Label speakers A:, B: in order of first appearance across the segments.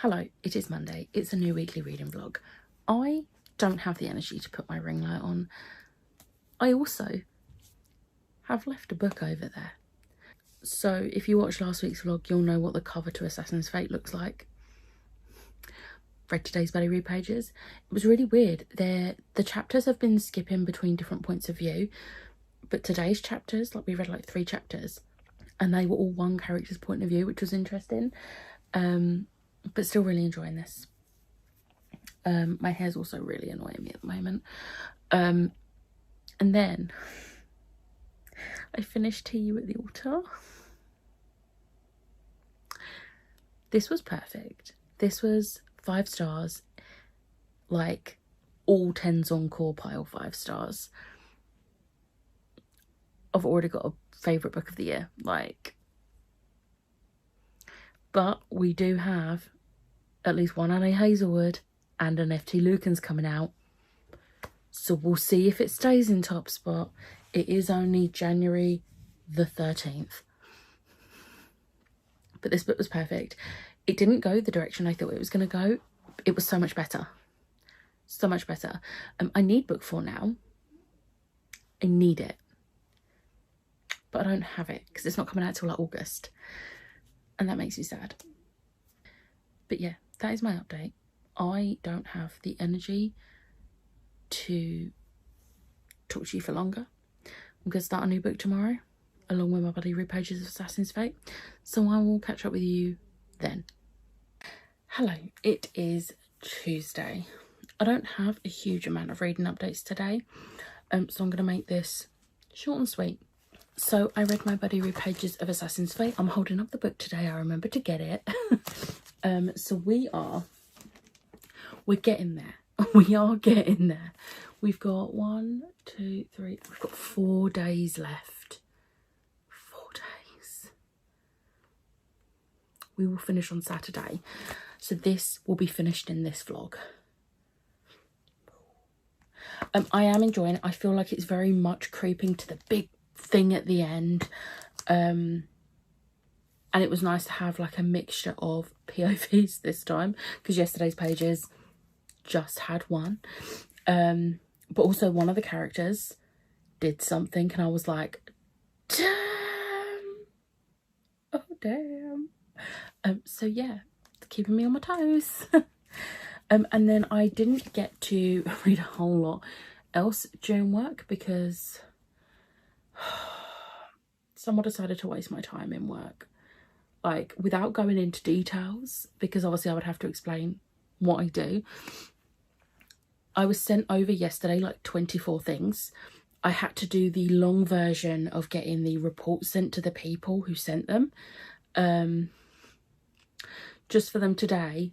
A: Hello, it is Monday. It's a new weekly reading vlog. I don't have the energy to put my ring light on. I also have left a book over there. So if you watched last week's vlog, you'll know what the cover to Assassin's Fate looks like. Read today's Buddy Read pages. It was really weird. The chapters have been skipping between different points of view, but today's chapters, like we read like 3 chapters, and they were all one character's point of view, which was interesting. But still really enjoying this. My hair's also really annoying me at the moment. And then I finished Tea You at the Altar. This was perfect. This was 5 stars, like all 10s on core pile 5 stars. I've already got a favourite book of the year, like, but we do have at least one Annie Hazelwood and an F.T. Lukens coming out, so we'll see if it stays in top spot. It is only January the 13th, but this book was perfect. It didn't go the direction I thought it was going to go. It was so much better, so much better. I need book 4 now. I need it, but I don't have it because it's not coming out till like August, and that makes me sad. But yeah, that is my update. I don't have the energy to talk to you for longer. I'm going to start a new book tomorrow, along with my Buddy Read pages of Assassin's Fate, so I will catch up with you then. Hello, it is Tuesday. I don't have a huge amount of reading updates today, so I'm going to make this short and sweet. So I read my Buddy Read pages of Assassin's Fate. I'm holding up the book today. I remembered to get it. So we're getting there. We are getting there. We've got 1, 2, 3. We've got 4 days left. 4 days. We will finish on Saturday. So this will be finished in this vlog. I am enjoying it. I feel like it's very much creeping to the big thing at the end. And it was nice to have like a mixture of POVs this time, because yesterday's pages just had one. But also one of the characters did something and I was like, damn. Oh damn. So yeah, it's keeping me on my toes. And then I didn't get to read a whole lot else during work because someone decided to waste my time in work, like without going into details, because obviously I would have to explain what I do. I was sent over yesterday like 24 things. I had to do the long version of getting the report sent to the people who sent them, just for them today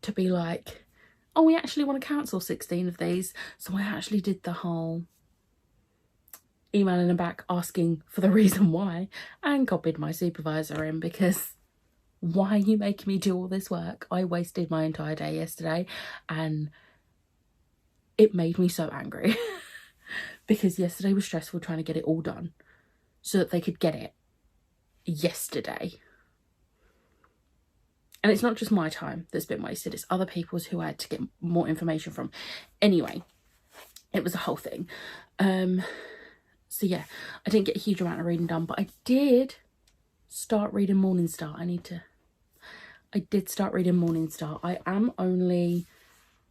A: to be like, oh, we actually want to cancel 16 of these. So I actually did the whole emailing them back asking for the reason why, and copied my supervisor in, because why are you making me do all this work? I wasted my entire day yesterday and it made me so angry because yesterday was stressful trying to get it all done so that they could get it yesterday. And it's not just my time that's been wasted, it's other people's who I had to get more information from. Anyway, it was a whole thing. So yeah, I didn't get a huge amount of reading done, but I did start reading Morningstar. I did start reading Morningstar. I am only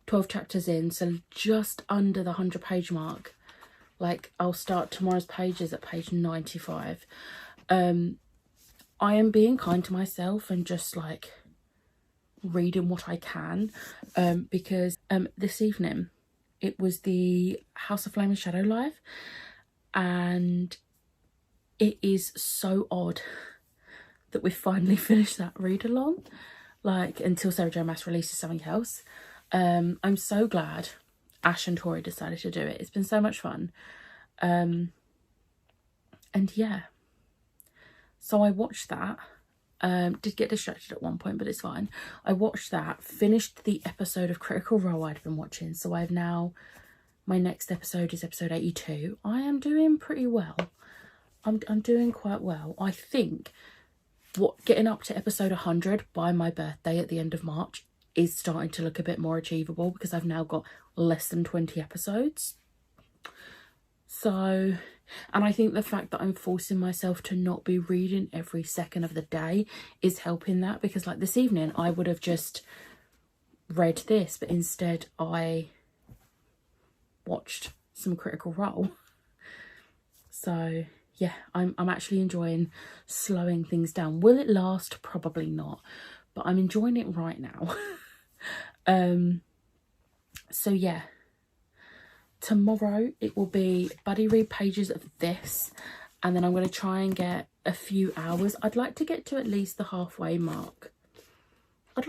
A: 12 chapters in, so just under the 100-page mark. Like, I'll start tomorrow's pages at page 95. I am being kind to myself and just like reading what I can, because this evening it was the House of Flame and Shadow live, and it is so odd that we've finally finished that read along, like until Sarah J Maas releases something else. I'm so glad Ash and Tori decided to do it. It's been so much fun. And yeah, so I watched that. Did get distracted at one point, but it's fine. I watched that, finished the episode of Critical Role I'd been watching, so I've now, my next episode is episode 82. I am doing pretty well. I'm doing quite well. I think getting up to episode 100 by my birthday at the end of March is starting to look a bit more achievable because I've now got less than 20 episodes. So, and I think the fact that I'm forcing myself to not be reading every second of the day is helping that, because like this evening I would have just read this, but instead I watched some Critical Role. So yeah, I'm actually enjoying slowing things down. Will it last? Probably not, but I'm enjoying it right now. So yeah, tomorrow it will be buddy read pages of this, and then I'm going to try and get a few hours. I'd like to get to at least the halfway mark. Which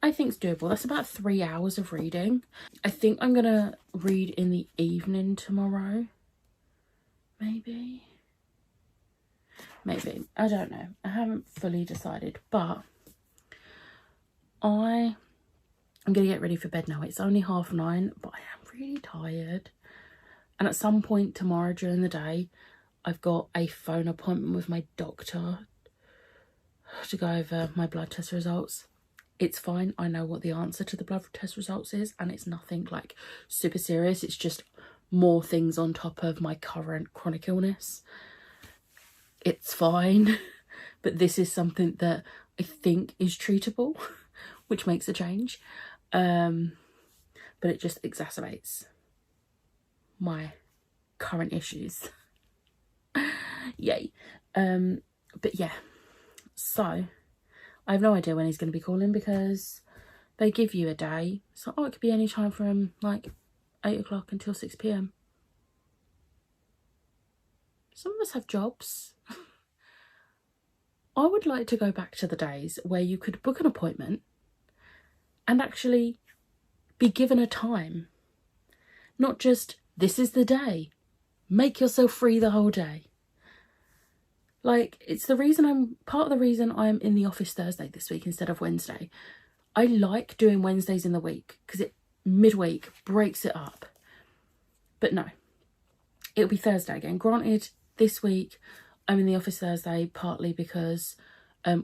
A: I think is doable. That's about 3 hours of reading. I think I'm going to read in the evening tomorrow. Maybe. I don't know. I haven't fully decided, but I'm going to get ready for bed now. It's only 9:30, but I am really tired. And at some point tomorrow during the day, I've got a phone appointment with my doctor to go over my blood test results. It's fine. I know what the answer to the blood test results is, and it's nothing like super serious. It's just more things on top of my current chronic illness. It's fine. But this is something that I think is treatable, which makes a change. But it just exacerbates my current issues. Yay. But yeah, so I have no idea when he's going to be calling, because they give you a day. So it could be any time from like 8 o'clock until 6 p.m. Some of us have jobs. I would like to go back to the days where you could book an appointment and actually be given a time. Not just, this is the day. Make yourself free the whole day. Like, it's part of the reason I'm in the office Thursday this week instead of Wednesday. I like doing Wednesdays in the week because it midweek breaks it up. But no, it'll be Thursday again. Granted, this week I'm in the office Thursday partly because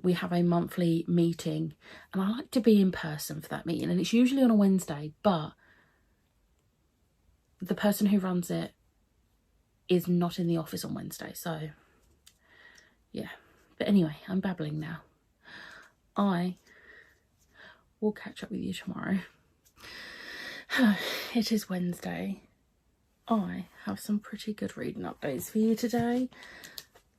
A: we have a monthly meeting and I like to be in person for that meeting, and it's usually on a Wednesday, but the person who runs it is not in the office on Wednesday, so yeah. But anyway, I'm babbling now. I will catch up with you tomorrow. It is Wednesday. I have some pretty good reading updates for you today.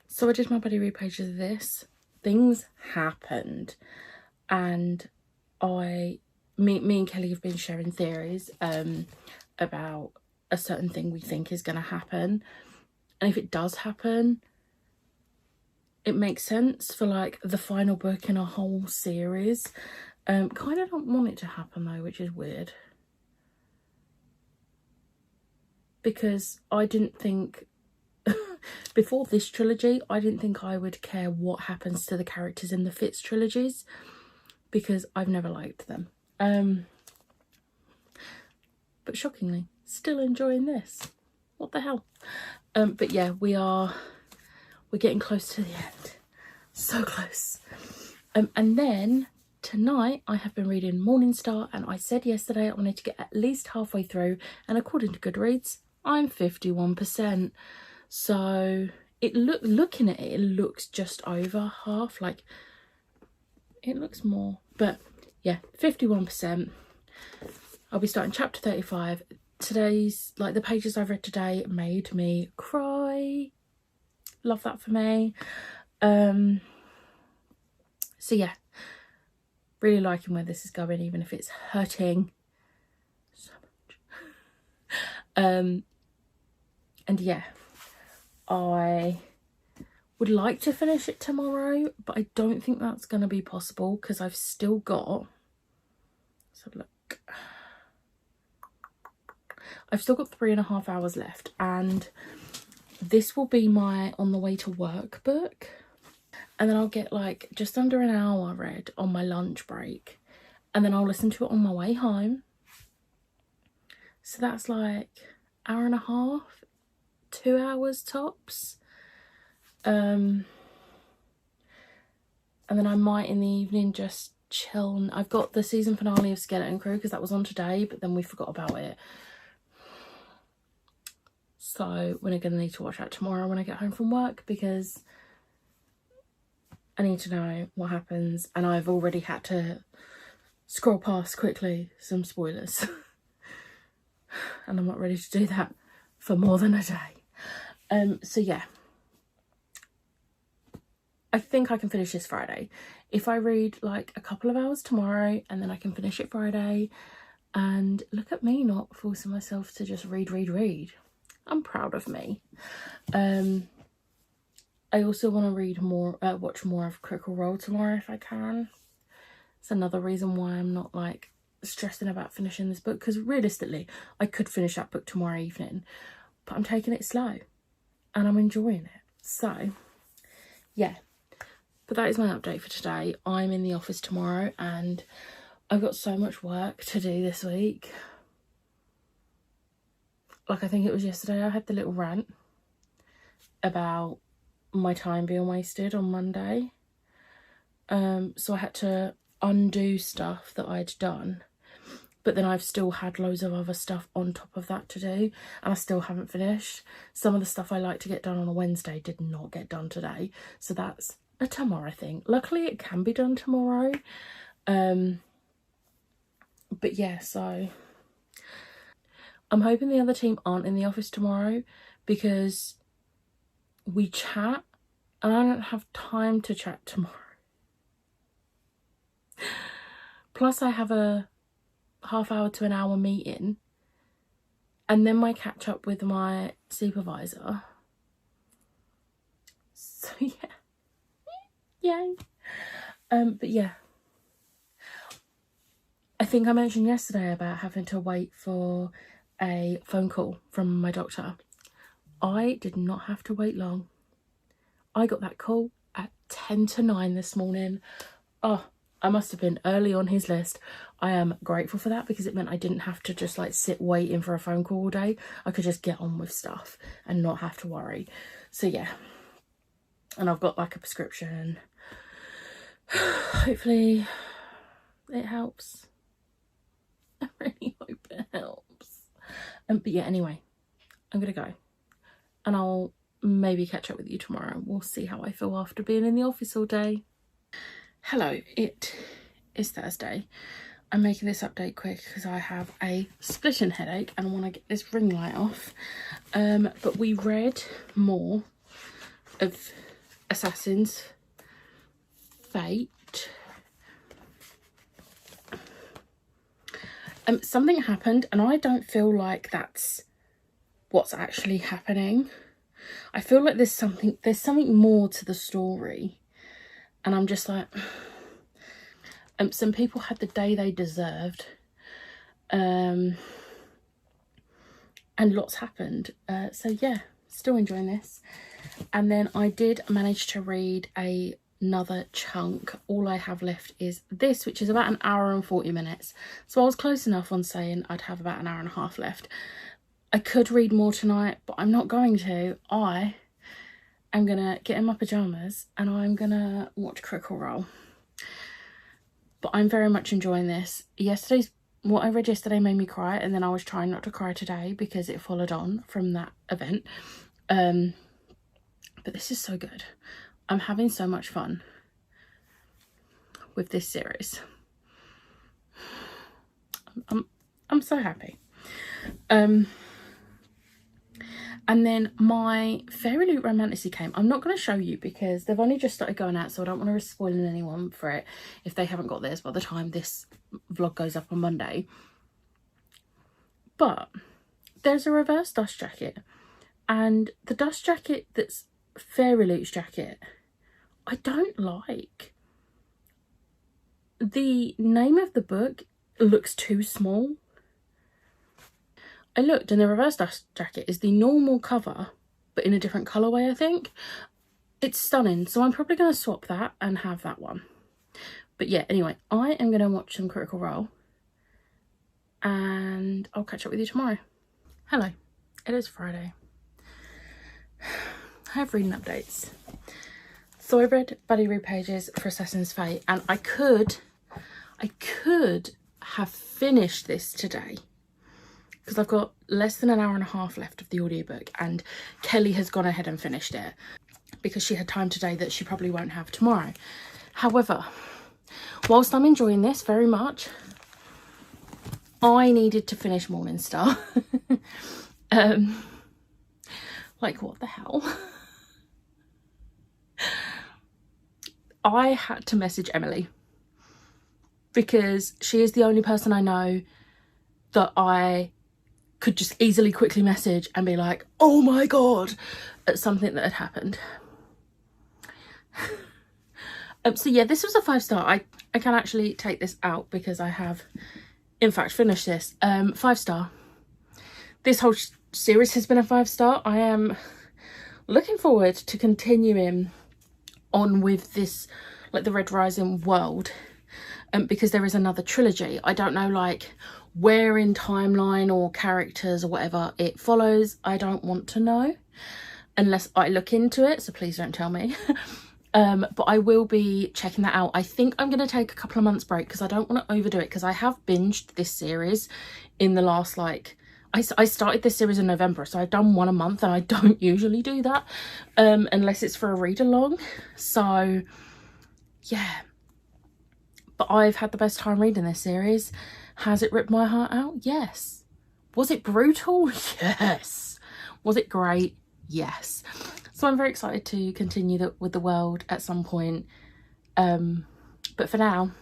A: So I did my buddy read pages of this. Things happened, and me and Kelly have been sharing theories about a certain thing we think is going to happen, and if it does happen, it makes sense for like the final book in a whole series. Kind of don't want it to happen though, which is weird, because I didn't think before this trilogy, I didn't think I would care what happens to the characters in the Fitz trilogies, because I've never liked them. But shockingly, still enjoying this. What the hell? But yeah, we're getting close to the end. So close. And then tonight I have been reading Morningstar, and I said yesterday I wanted to get at least halfway through, and according to Goodreads, I'm 51%. So looking at it, it looks just over half. Like, it looks more, but yeah, 51%. I'll be starting chapter 35. Today's, like, the pages I've read today made me cry. Love that for me. So yeah, really liking where this is going, even if it's hurting so much. And yeah, I would like to finish it tomorrow, but I don't think that's going to be possible because I've still got, let's have a look. I've still got 3.5 hours left, and this will be my on the way to work book, and then I'll get like just under an hour read on my lunch break, and then I'll listen to it on my way home. So that's like 1.5 hours, 2 hours tops. And then I might in the evening just chill. I've got the season finale of Skeleton Crew because that was on today, but then we forgot about it. So we're going to need to watch that tomorrow when I get home from work, because I need to know what happens, and I've already had to scroll past quickly some spoilers. And I'm not ready to do that for more than a day. So yeah, I think I can finish this Friday. If I read like a couple of hours tomorrow, and then I can finish it Friday. And look at me not forcing myself to just read. I'm proud of me. I also want to read more, watch more of Critical Role tomorrow if I can. It's another reason why I'm not like stressing about finishing this book, because realistically I could finish that book tomorrow evening, but I'm taking it slow and I'm enjoying it. So yeah, but that is my update for today. I'm in the office tomorrow and I've got so much work to do this week. Like, I think it was yesterday I had the little rant about my time being wasted on Monday. So I had to undo stuff that I'd done, but then I've still had loads of other stuff on top of that to do, and I still haven't finished. Some of the stuff I like to get done on a Wednesday did not get done today, so that's a tomorrow thing. Luckily it can be done tomorrow. But yeah, so I'm hoping the other team aren't in the office tomorrow, because we chat and I don't have time to chat tomorrow. Plus I have a half-hour to an hour meeting, and then my catch up with my supervisor. So yeah, yay. But yeah, I think I mentioned yesterday about having to wait for a phone call from my doctor. I did not have to wait long. I got that call at 10 to 9 this morning. Oh, I must have been early on his list. I am grateful for that, because it meant I didn't have to just like sit waiting for a phone call all day. I could just get on with stuff and not have to worry. So yeah, and I've got like a prescription. Hopefully it helps. I really hope it helps. But yeah, anyway, I'm gonna go and I'll maybe catch up with you tomorrow. We'll see how I feel after being in the office all day. Hello, it is Thursday. I'm making this update quick because I have a splitting headache and I want to get this ring light off. But we read more of Assassin's Fate. Something happened and I don't feel like that's what's actually happening. I feel like there's something more to the story, and I'm just like, some people had the day they deserved, and lots happened. So yeah, still enjoying this. And then I did manage to read another chunk. All I have left is this, which is about an hour and 40 minutes. So I was close enough on saying I'd have about an hour and a half left. I could read more tonight, but I'm not going to. I am gonna get in my pajamas and I'm gonna watch Critical Role. But I'm very much enjoying this. What I read yesterday made me cry, and then I was trying not to cry today because it followed on from that event. But this is so good. I'm having so much fun with this series. I'm so happy. And then my Fairy Loot Romantasy came. I'm not going to show you because they've only just started going out, so I don't want to risk spoiling anyone for it if they haven't got theirs by the time this vlog goes up on Monday. But there's a reverse dust jacket, and the dust jacket that's Fairy Loot's jacket, I don't like. The name of the book looks too small. I looked and the reverse dust jacket is the normal cover, but in a different colourway, I think. It's stunning, so I'm probably going to swap that and have that one. But yeah, anyway, I am going to watch some Critical Role and I'll catch up with you tomorrow. Hello, it is Friday. I have reading updates. So I read Buddy Read pages for Assassin's Fate, and I could I could have finished this today because I've got less than an hour and a half left of the audiobook, and Kelly has gone ahead and finished it because she had time today that she probably won't have tomorrow. However, whilst I'm enjoying this very much, I needed to finish Morning Star. Like, what the hell? I had to message Emily because she is the only person I know that I could just easily quickly message and be like, oh my god, at something that had happened. So yeah, this was a 5-star. I can actually take this out because I have in fact finished this. 5-star. This whole series has been a 5-star. I am looking forward to continuing on with this, like the Red Rising world, because there is another trilogy. I don't know like where in timeline or characters or whatever it follows. I don't want to know unless I look into it, so please don't tell me. But I will be checking that out. I think I'm going to take a couple of months break because I don't want to overdo it, because I have binged this series in the last, like, I started this series in November, so I've done one a month, and I don't usually do that unless it's for a read along. So yeah, but I've had the best time reading this series. Has it ripped my heart out? Yes. Was it brutal? Yes. Was it great? Yes. So I'm very excited to continue with the world at some point. But for now,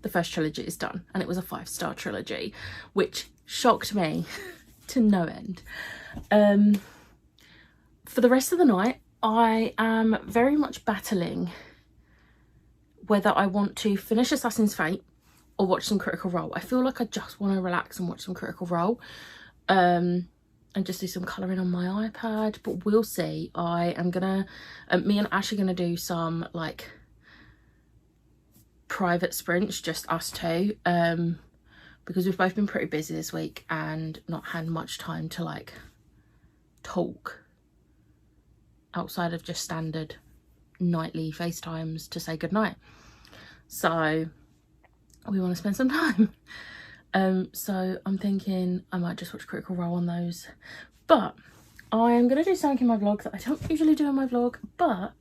A: the first trilogy is done, and it was a 5-star trilogy, which shocked me to no end. For the rest of the night, I am very much battling whether I want to finish Assassin's Fate or watch some Critical Role. I feel like I just want to relax and watch some Critical Role. And just do some colouring on my iPad, but we'll see. I am gonna, me and Ash are gonna do some like private sprints, just us two, because we've both been pretty busy this week and not had much time to like talk outside of just standard nightly FaceTimes to say goodnight. So we want to spend some time. So I'm thinking I might just watch Critical Role on those, but I am going to do something in my vlog that I don't usually do in my vlog, but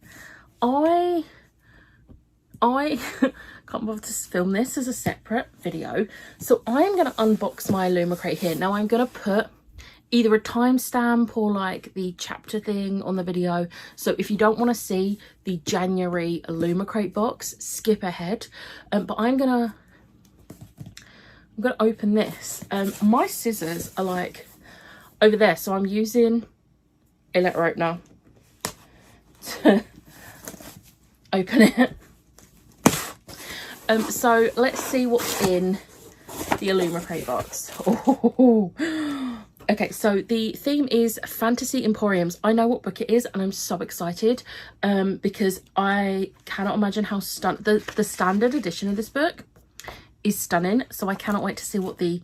A: I can't bother to film this as a separate video, so I'm going to unbox my Illumicrate here. Now I'm going to put either a timestamp or like the chapter thing on the video, so if you don't want to see the January Illumicrate box, skip ahead. But I'm gonna open this. My scissors are like over there, so I'm using a letter opener to open it. So let's see what's in the Illumicrate box. Oh. Okay, so the theme is Fantasy Emporiums. I know what book it is, and I'm so excited because I cannot imagine how the standard edition of this book is stunning, so I cannot wait to see what the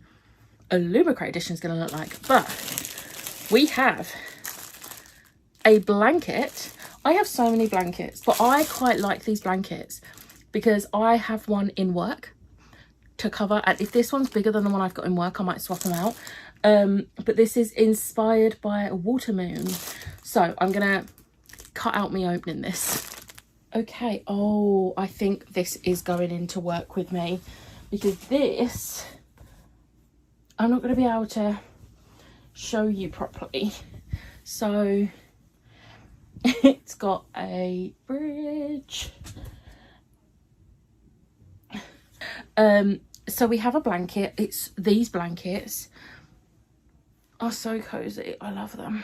A: Illumicrate edition is going to look like. But we have a blanket. I have so many blankets, but I quite like these blankets because I have one in work to cover, and if this one's bigger than the one I've got in work, I might swap them out. But this is inspired by a water moon, so I'm gonna cut out me opening this. Okay, oh, I think this is going into work with me, because this I'm not going to be able to show you properly. So it's got a bridge. So we have a blanket. It's these blankets are so cozy. I love them.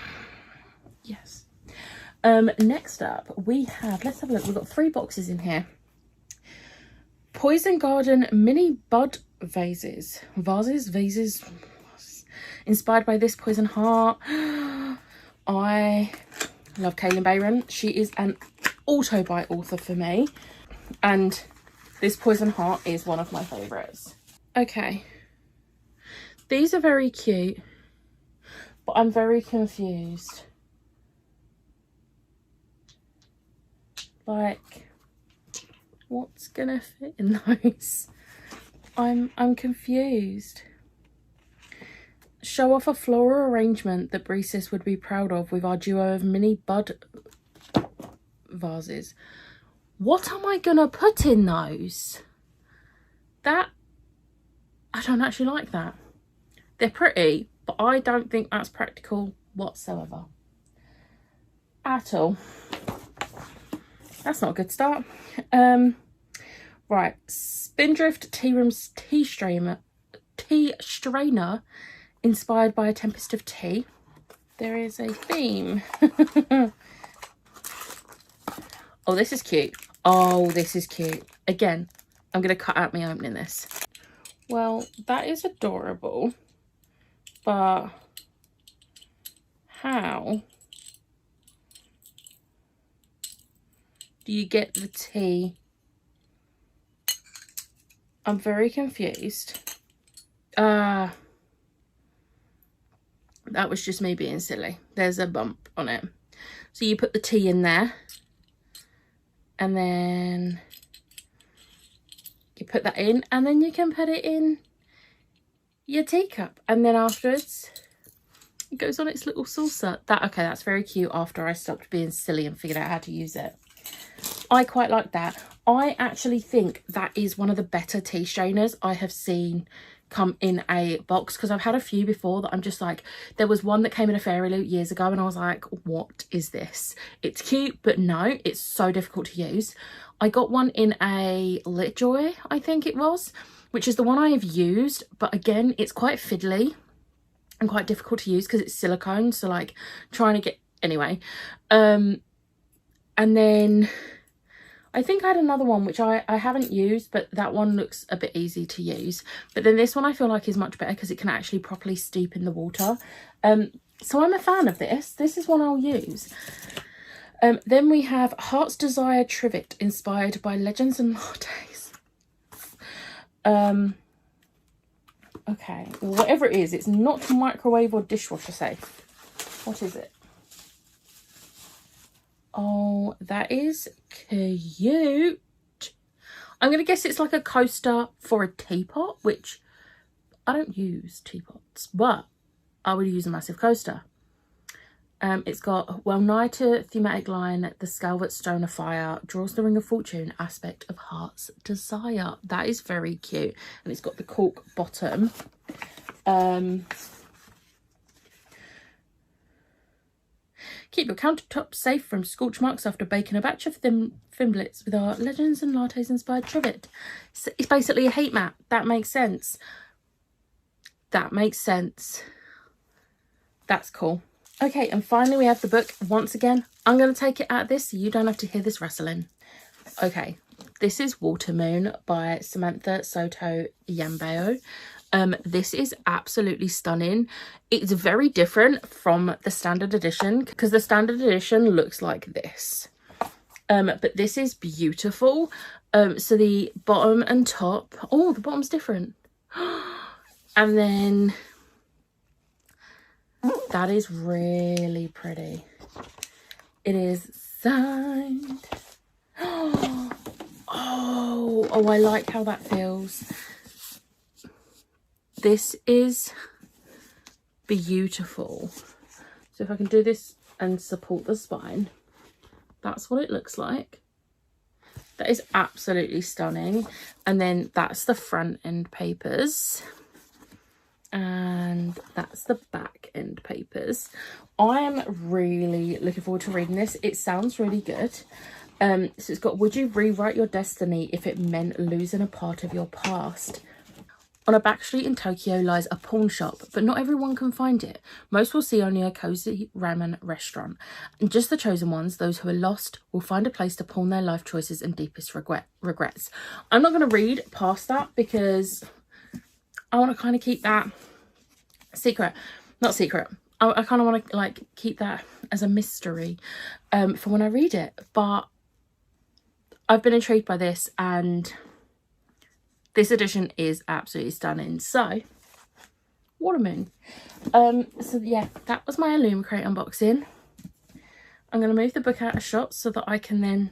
A: Yes. Next up we have, let's have a look. We've got 3 boxes in here. Poison Garden mini bud vases, inspired by This Poison Heart. I love Kalynn Bayron. She is an auto-buy author for me, and This Poison Heart is one of my favourites. Okay, these are very cute, but I'm very confused. Like, what's gonna fit in those? I'm confused. Show off a floral arrangement that Brisis would be proud of with our duo of mini bud vases. What am I gonna put in those? That, I don't actually like that. They're pretty, but I don't think that's practical whatsoever. At all. That's not a good start. Right, Spindrift Tea Room's tea strainer inspired by a tempest of tea. There is a theme. Oh, this is cute. Oh, this is cute. Again, I'm going to cut out me opening this. Well, that is adorable. But how do you get the tea? I'm very confused. That was just me being silly. There's a bump on it. So you put the tea in there. And then you put that in. And then you can put it in your teacup. And then afterwards, it goes on its little saucer. Okay, that's very cute after I stopped being silly and figured out how to use it. I quite like that. I actually think that is one of the better tea strainers I have seen come in a box, because I've had a few before that I'm just like, there was one that came in a Fairy Loot years ago and I was like, what is this? It's cute, but no, it's so difficult to use. I got one in a LitJoy, I think it was, which is the one I have used, but again, it's quite fiddly and quite difficult to use because it's silicone, so like trying to get, anyway. And then I think I had another one which I haven't used, but that one looks a bit easy to use. But then this one I feel like is much better because it can actually properly steep in the water. So I'm a fan of this. This is one I'll use. Then we have Heart's Desire Trivet, inspired by Legends and Lattes. Okay, whatever it is, it's not microwave or dishwasher safe. What is it? Oh, that is cute. I'm going to guess it's like a coaster for a teapot, which I don't use teapots, but I would use a massive coaster. It's got well nigh to thematic line, the Scalvert Stone of Fire draws the Ring of Fortune aspect of Heart's Desire. That is very cute. And it's got the cork bottom. Keep your countertop safe from scorch marks after baking a batch of thimblets with our Legends and Lattes inspired trivet. So it's basically a heat mat. That makes sense. That makes sense. That's cool. Okay, and finally we have the book. Once again, I'm going to take it out of this so you don't have to hear this rustling. Okay, this is Watermoon by Samantha Soto Yambao. This is absolutely stunning. It's very different from the standard edition because the standard edition looks like this. But this is beautiful. So the bottom and top, oh, the bottom's different. And then that is really pretty. It is signed. Oh, I like how that feels. This is beautiful. So if I can do this and support the spine, that's what it looks like. That is absolutely stunning. And then that's the front end papers. And that's the back end papers. I am really looking forward to reading this. It sounds really good. So it's got, would you rewrite your destiny if it meant losing a part of your past? On a back street in Tokyo lies a pawn shop, but not everyone can find it. Most will see only a cozy ramen restaurant. And just the chosen ones, those who are lost, will find a place to pawn their life choices and deepest regrets. I'm not going to read past that because I want to kind of keep that secret. Not secret. I kind of want to like keep that as a mystery for when I read it. But I've been intrigued by this, and this edition is absolutely stunning. So, Watermoon. So yeah, that was my Illumicrate unboxing. I'm going to move the book out of shot so that I can then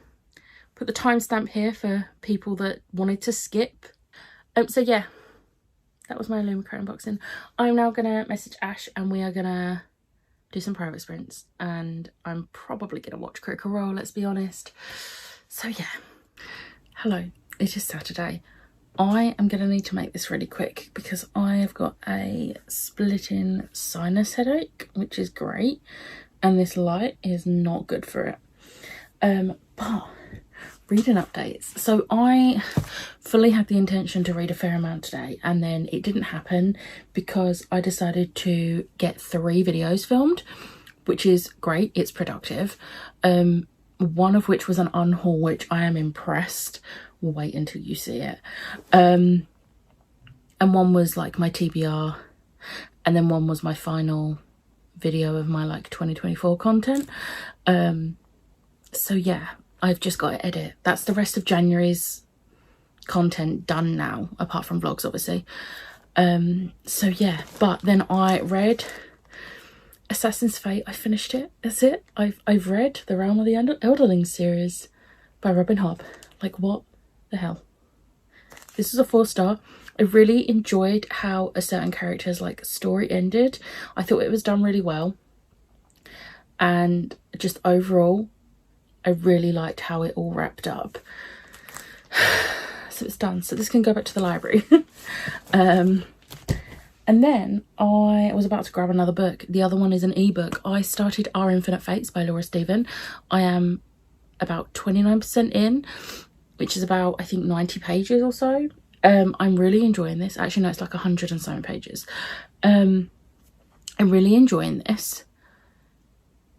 A: put the timestamp here for people that wanted to skip. So yeah, that was my Illumicrate unboxing. I'm now gonna message Ash and we are gonna do some private sprints, and I'm probably gonna watch Critical Role, let's be honest. So yeah, hello, it is Saturday. I am gonna need to make this really quick because I have got a splitting sinus headache, which is great, and this light is not good for it. But reading updates. So I fully had the intention to read a fair amount today, and then it didn't happen because I decided to get 3 videos filmed, which is great, it's productive. One of which was an unhaul, which I am impressed. We'll wait until you see it. And one was like my TBR, and then one was my final video of my like 2024 content. So yeah, I've just got to edit. That's the rest of January's content done now, apart from vlogs obviously. So yeah, but then I read Assassin's Fate. I finished it. That's it. I've read The Realm of the Elderlings series by Robin Hobb. Like, what the hell? This is a 4-star. I really enjoyed how a certain character's like story ended. I thought it was done really well, and just overall I really liked how it all wrapped up. So it's done, so this can go back to the library. And then I was about to grab another book. The other one is an ebook. I started Our Infinite Fates by Laura Stephen. I am about 29% in, which is about, I think, 90 pages or so. I'm really enjoying this. Actually, no, it's like 100 and so pages. I'm really enjoying this.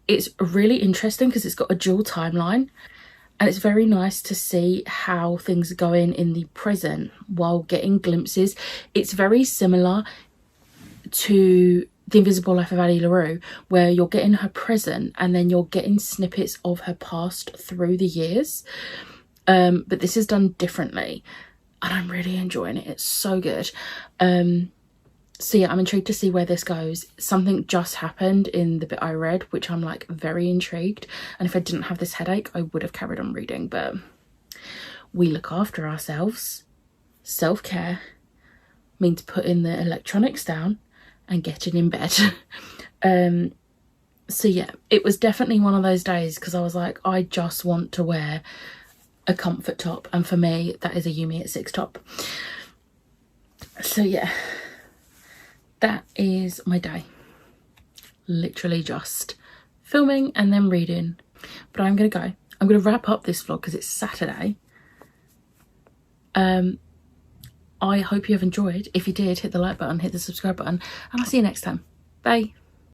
A: It's really interesting because it's got a dual timeline, and it's very nice to see how things are going in the present while getting glimpses. It's very similar to The Invisible Life of Addie LaRue, where you're getting her present and then you're getting snippets of her past through the years. But this is done differently, and I'm really enjoying it. It's so good. So yeah, I'm intrigued to see where this goes. Something just happened in the bit I read, which I'm like very intrigued. And if I didn't have this headache, I would have carried on reading. But we look after ourselves. Self-care means putting the electronics down and getting in bed. So yeah, it was definitely one of those days because I was like, I just want to wear a comfort top. And for me, that is a Yumi at 6 top. So yeah, that is my day. Literally just filming and then reading. But I'm gonna go. I'm gonna wrap up this vlog because it's Saturday. I hope you have enjoyed. If you did, hit the like button, hit the subscribe button, and I'll see you next time. Bye.